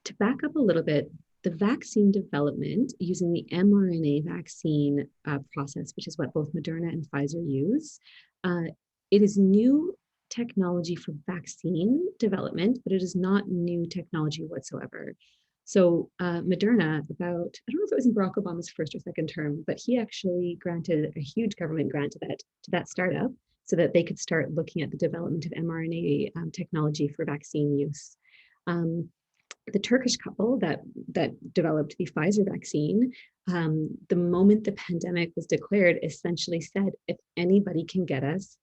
to back up a little bit, the vaccine development using the mRNA vaccine process, which is what both Moderna and Pfizer use, it is new technology for vaccine development, but it is not new technology whatsoever. So Moderna, I don't know if it was in Barack Obama's first or second term, but he actually granted a huge government grant to that startup so that they could start looking at the development of mRNA technology for vaccine use. The Turkish couple that developed the Pfizer vaccine, the moment the pandemic was declared, essentially said, if anybody can get us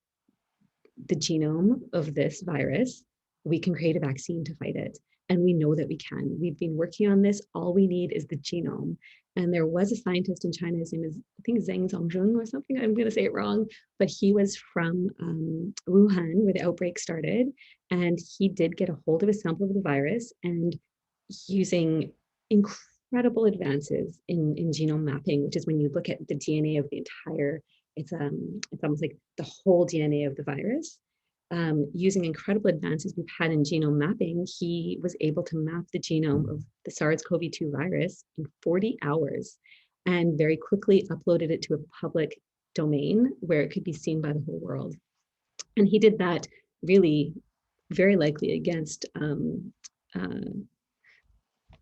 the genome of this virus, we can create a vaccine to fight it. And we know that we can. We've been working on this. All we need is the genome. And there was a scientist in China, his name is, I think, Zheng Zhongzheng or something. I'm going to say it wrong, but he was from Wuhan, where the outbreak started. And he did get a hold of a sample of the virus, and using incredible advances in genome mapping, which is when you look at the DNA of the entire, it's almost like the whole DNA of the virus. Using incredible advances we've had in genome mapping, he was able to map the genome of the SARS-CoV-2 virus in 40 hours and very quickly uploaded it to a public domain where it could be seen by the whole world. And he did that really very likely against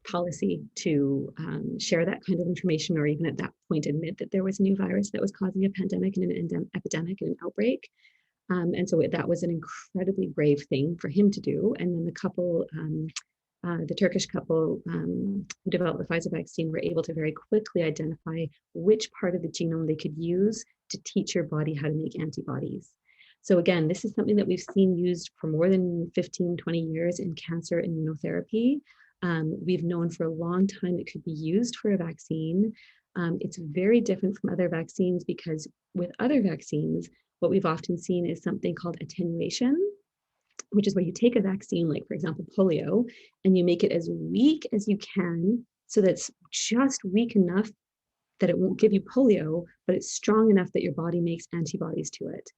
policy to share that kind of information, or even at that point admit that there was a new virus that was causing a pandemic and an epidemic and an outbreak. And so that was an incredibly brave thing for him to do. And then the couple, the Turkish couple who developed the Pfizer vaccine were able to very quickly identify which part of the genome they could use to teach your body how to make antibodies. So again, this is something that we've seen used for more than 15, 20 years in cancer immunotherapy. We've known for a long time it could be used for a vaccine. It's very different from other vaccines because with other vaccines, what we've often seen is something called attenuation, which is where you take a vaccine, like for example, polio, and you make it as weak as you can so that it's just weak enough that it won't give you polio, but it's strong enough that your body makes antibodies to it.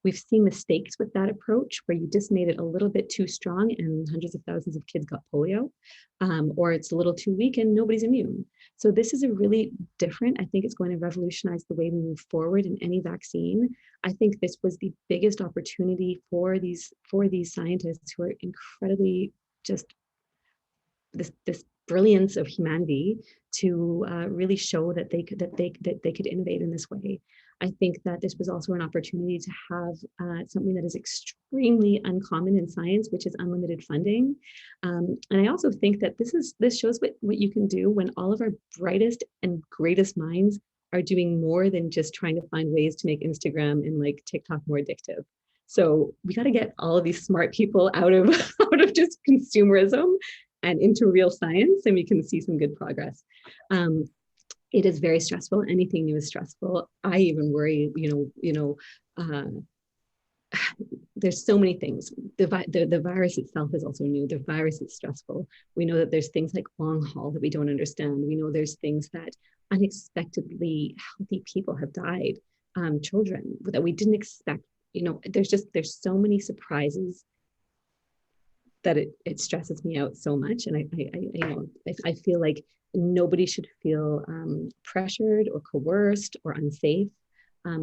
We've seen mistakes with that approach where you just made it a little bit too strong and hundreds of thousands of kids got polio, or it's a little too weak and nobody's immune. So this is a really different, I think it's going to revolutionize the way we move forward in any vaccine. I think this was the biggest opportunity for these scientists who are incredibly just this brilliance of humanity to really show that they could innovate in this way. I think that this was also an opportunity to have something that is extremely uncommon in science, which is unlimited funding. And I also think that this shows what you can do when all of our brightest and greatest minds are doing more than just trying to find ways to make Instagram and like TikTok more addictive. So we got to get all of these smart people out of just consumerism and into real science, and we can see some good progress. It is very stressful. Anything new is stressful. I even worry, there's so many things. The virus itself is also new. The virus is stressful. We know that there's things like long haul that we don't understand. We know there's things that unexpectedly healthy people have died, children that we didn't expect. There's so many surprises that it stresses me out so much. And I feel like nobody should feel pressured or coerced or unsafe.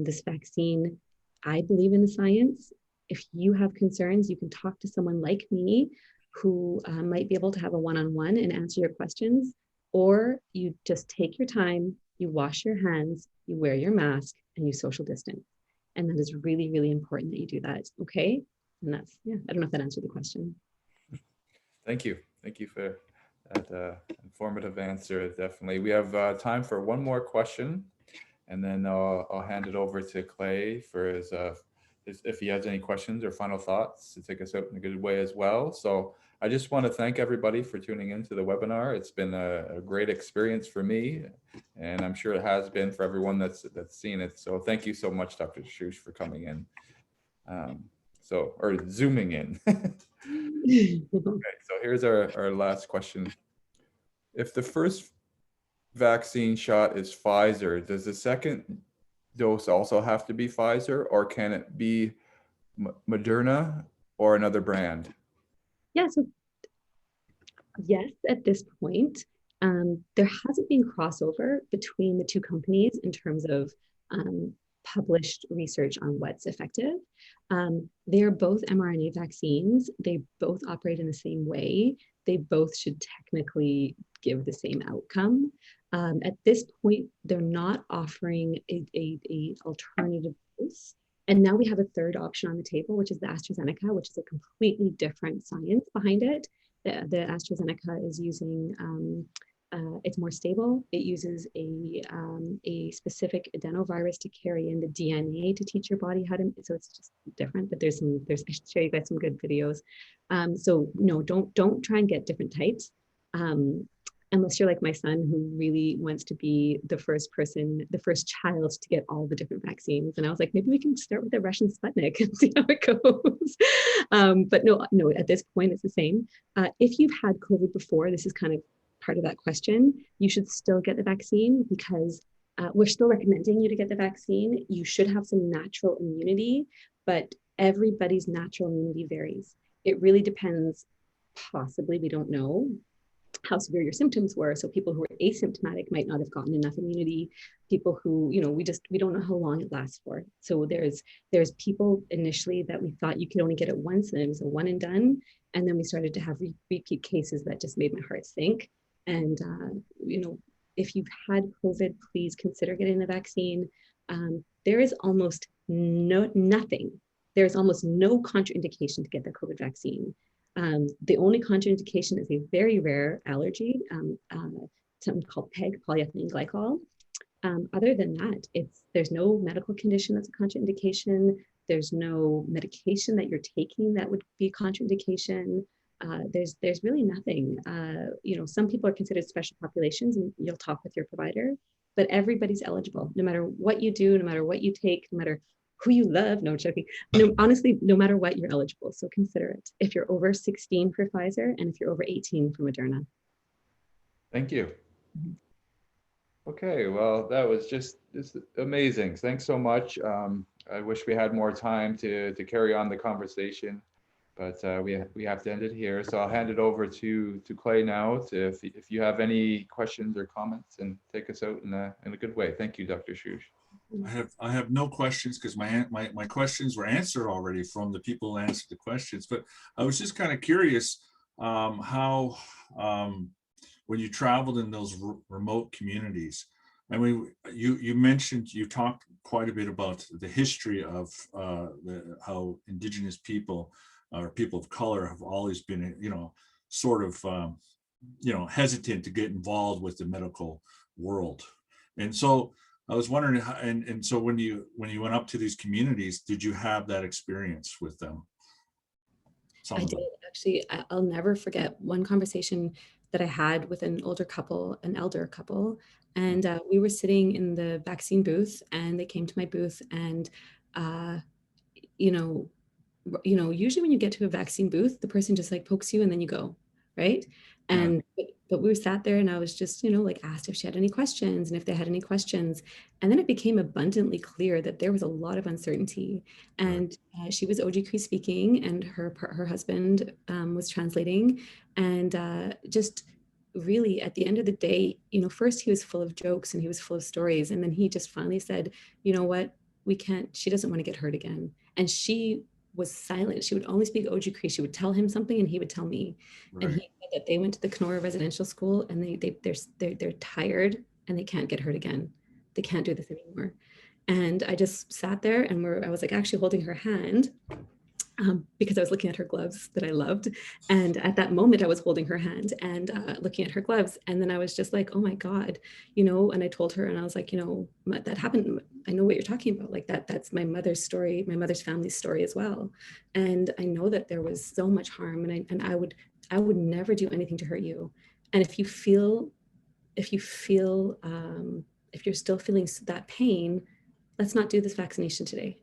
This vaccine, I believe in the science. If you have concerns, you can talk to someone like me who might be able to have a one-on-one and answer your questions, or you just take your time, you wash your hands, you wear your mask, and you social distance. And that is really, really important that you do that, okay? And that's, yeah, I don't know if that answered the question. Thank you. Thank you for that informative answer, definitely. We have time for one more question, and then I'll hand it over to Clay for his if he has any questions or final thoughts to take us out in a good way as well. So I just want to thank everybody for tuning into the webinar. It's been a great experience for me, and I'm sure it has been for everyone that's seen it. So thank you so much, Dr. Shoush, for coming in. Or zooming in. Okay, so here's our last question. If the first vaccine shot is Pfizer, does the second dose also have to be Pfizer, or can it be Moderna or another brand? Yeah, so yes, at this point, there hasn't been crossover between the two companies in terms of published research on what's effective. They're both mRNA vaccines. They both operate in the same way. They both should technically give the same outcome. At this point, they're not offering a alternative dose. And now we have a third option on the table, which is the AstraZeneca, which is a completely different science behind it. The AstraZeneca is using, it's more stable. It uses a specific adenovirus to carry in the DNA to teach your body how to, so it's just different, but I should show you guys some good videos. So no, don't try and get different types. Unless you're like my son, who really wants to be the first child to get all the different vaccines. And I was like, maybe we can start with the Russian Sputnik and see how it goes. But no, at this point, it's the same. If you've had COVID before, this is kind of part of that question, you should still get the vaccine, because we're still recommending you to get the vaccine. You should have some natural immunity, but everybody's natural immunity varies. It really depends, possibly, we don't know, how severe your symptoms were. So people who are asymptomatic might not have gotten enough immunity. People who, we don't know how long it lasts for. So there's people initially that we thought you could only get it once, and it was a one and done. And then we started to have repeat cases that just made my heart sink. And, if you've had COVID, please consider getting the vaccine. There is almost nothing. There's almost no contraindication to get the COVID vaccine. The only contraindication is a very rare allergy, something called PEG, polyethylene glycol. Other than that, there's no medical condition that's a contraindication. There's no medication that you're taking that would be a contraindication. There's really nothing. Some people are considered special populations, and you'll talk with your provider, but everybody's eligible, no matter what you do, no matter what you take, no matter who you love. No, I'm joking. No, honestly, no matter what, you're eligible. So consider it. If you're over 16 for Pfizer, and if you're over 18 for Moderna. Thank you. Okay, well, that was just amazing. Thanks so much. I wish we had more time to carry on the conversation, but we have to end it here. So I'll hand it over to Clay now if you have any questions or comments, and take us out in a good way. Thank you, Dr. Shoush. I have no questions, because my questions were answered already from the people who answered the questions. But I was just kind of curious how when you traveled in those remote communities, I mean, you talked quite a bit about the history of how Indigenous people or people of color have always been, sort of, hesitant to get involved with the medical world. And so I was wondering, and so when you went up to these communities, did you have that experience with them? I did, actually. I'll never forget one conversation that I had with an elder couple, and we were sitting in the vaccine booth, and they came to my booth, and usually when you get to a vaccine booth, the person just like pokes you and then you go, right? And But we sat there and I was just, like asked if she had any questions and if they had any questions. And then it became abundantly clear that there was a lot of uncertainty. And she was Oji speaking and her husband was translating. And just really at the end of the day, first he was full of jokes and he was full of stories. And then he just finally said, you know what, she doesn't want to get hurt again. And she was silent. She would only speak Oji Cree. She would tell him something and he would tell me. Right. And he said that they went to the Kenora residential school and they're tired and they can't get hurt again. They can't do this anymore. And I just sat there and I was like actually holding her hand because I was looking at her gloves that I loved. And at that moment I was holding her hand and looking at her gloves. And then I was just like, oh my God, and I told her and I was like, that happened. I know what you're talking about. Like that's my mother's story, my mother's family's story as well. And I know that there was so much harm and I would never do anything to hurt you. And if you're still feeling that pain, let's not do this vaccination today.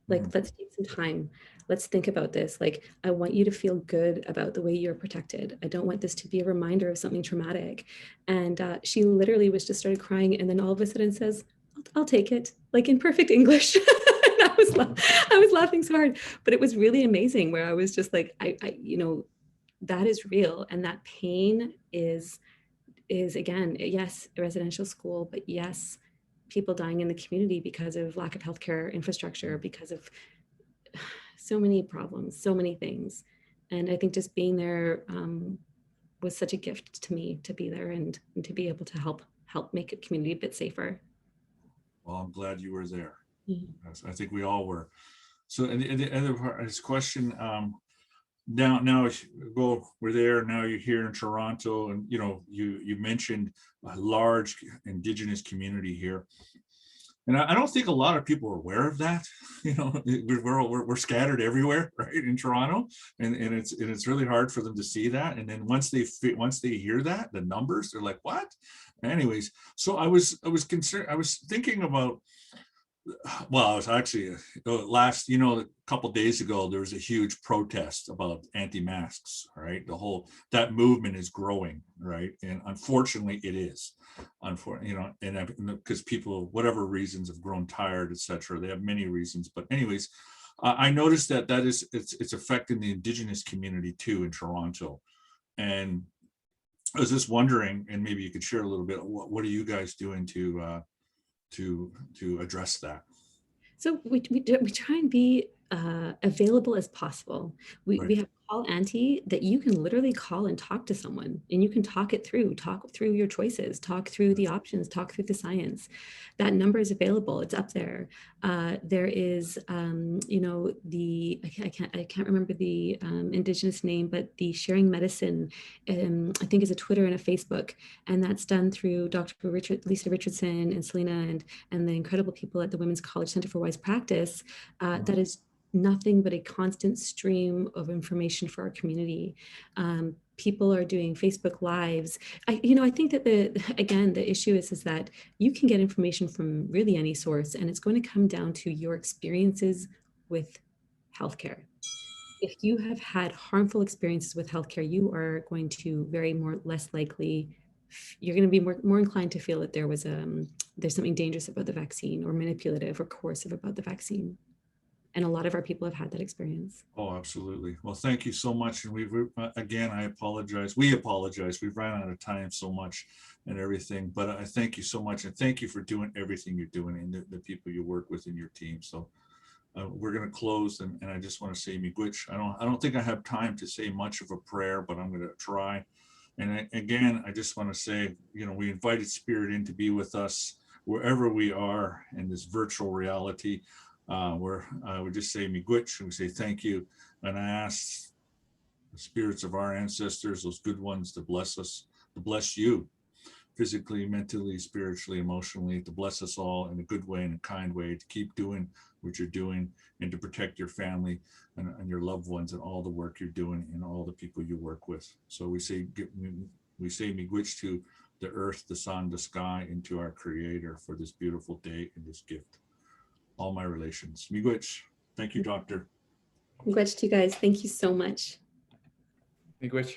Like, let's take some time. Let's think about this. Like, I want you to feel good about the way you're protected. I don't want this to be a reminder of something traumatic. And she literally was just started crying. And then all of a sudden says, I'll take it, like in perfect English. And I was laughing so hard, but it was really amazing where I was just like, I that is real. And that pain is again, yes, a residential school, but yes, people dying in the community because of lack of healthcare infrastructure, because of so many problems, so many things. And I think just being there was such a gift to me to be there and to be able to help make a community a bit safer. Well, I'm glad you were there. Mm-hmm. I think we all were. So, and the other part of this question, now we're there, now you're here in Toronto, and you mentioned a large Indigenous community here. And I don't think a lot of people are aware of that. We're scattered everywhere, right, in Toronto, and it's really hard for them to see that. And then once they hear that, the numbers, they're like, what? Anyways, so I was concerned. I was thinking about. Well, I was actually a couple of days ago, there was a huge protest about anti-masks, right? That movement is growing, right? And unfortunately it is, and because people, whatever reasons, have grown tired, etc. They have many reasons, but anyways, I noticed that it's affecting the Indigenous community too in Toronto. And I was just wondering, and maybe you could share a little bit, what are you guys doing to address that? So we try and be available as possible. We have Call-Auntie that you can literally call and talk to someone, and you can talk through your choices, talk through the options, talk through the science. That number is available. It's up there. There is, I can't remember the Indigenous name, but the Sharing Medicine, I think is a Twitter and a Facebook, and that's done through Dr. Lisa Richardson and Selena and the incredible people at the Women's College Center for Wise Practice. That is nothing but a constant stream of information for our community. People are doing Facebook Lives. I think that the issue is that you can get information from really any source, and it's going to come down to your experiences with healthcare. If you have had harmful experiences with healthcare, you are going to less likely, you're going to be more inclined to feel that there's something dangerous about the vaccine or manipulative or coercive about the vaccine. And a lot of our people have had that experience. Oh, absolutely. Well, thank you so much. And again, I apologize. We apologize. We've run out of time so much and everything, but I thank you so much. And thank you for doing everything you're doing and the people you work with in your team. So we're going to close. And I just want to say, Miigwech. I don't think I have time to say much of a prayer, but I'm going to try. And again, I just want to say, we invited Spirit in to be with us wherever we are in this virtual reality. Where I would just say Miigwech, and we say thank you, and I ask the spirits of our ancestors, those good ones, to bless us, to bless you physically, mentally, spiritually, emotionally, to bless us all in a good way, in a kind way, to keep doing what you're doing, and to protect your family and your loved ones and all the work you're doing and all the people you work with. So we say Miigwech to the earth, the sun, the sky, and to our Creator for this beautiful day and this gift. All my relations. Miigwech. Thank you, Doctor. Miigwech to you guys. Thank you so much. Miigwech.